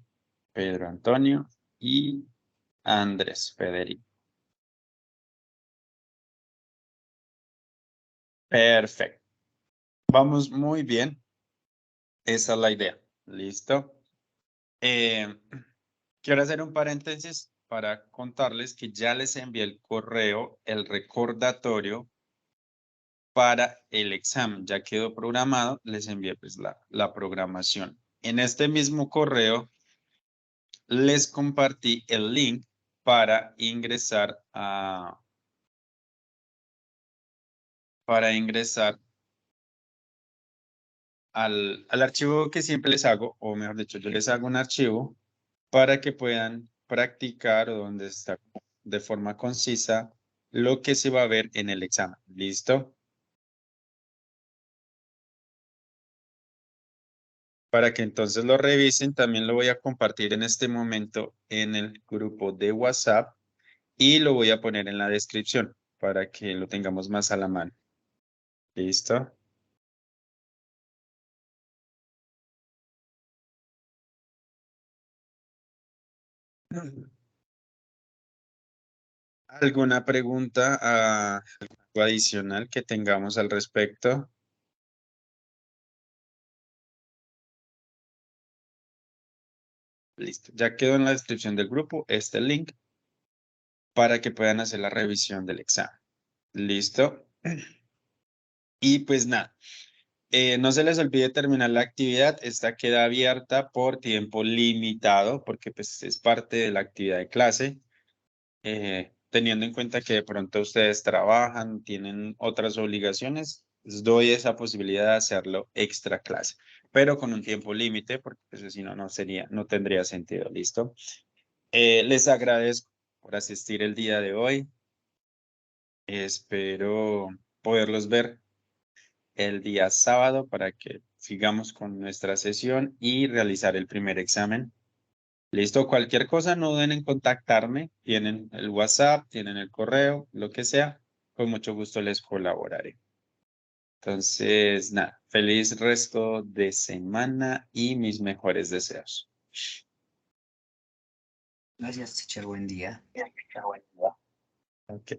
Pedro Antonio y Andrés Federico. Perfecto. Vamos muy bien. Esa es la idea. ¿Listo? Quiero hacer un paréntesis para contarles que ya les envié el correo, el recordatorio para el examen. Ya quedó programado, les envié pues la programación. En este mismo correo les compartí el link para ingresar al archivo que siempre les hago, o mejor dicho, yo les hago un archivo para que puedan practicar donde está de forma concisa lo que se va a ver en el examen. ¿Listo? Para que entonces lo revisen, también lo voy a compartir en este momento en el grupo de WhatsApp y lo voy a poner en la descripción para que lo tengamos más a la mano. ¿Listo? ¿Alguna pregunta algo adicional que tengamos al respecto? Listo. Ya quedó en la descripción del grupo este link para que puedan hacer la revisión del examen. ¿Listo? Y pues nada, no se les olvide terminar la actividad. Esta queda abierta por tiempo limitado porque pues es parte de la actividad de clase. Teniendo en cuenta que de pronto ustedes trabajan, tienen otras obligaciones, les doy esa posibilidad de hacerlo extra clase, pero con un tiempo límite, porque pues, si no, no tendría sentido. ¿Listo? Les agradezco por asistir el día de hoy. Espero poderlos ver el día sábado para que sigamos con nuestra sesión y realizar el primer examen. Listo, cualquier cosa no duden en contactarme. Tienen el WhatsApp, tienen el correo, lo que sea. Con mucho gusto les colaboraré. Entonces, nada, feliz resto de semana y mis mejores deseos. Gracias, teacher. Buen día. Ok.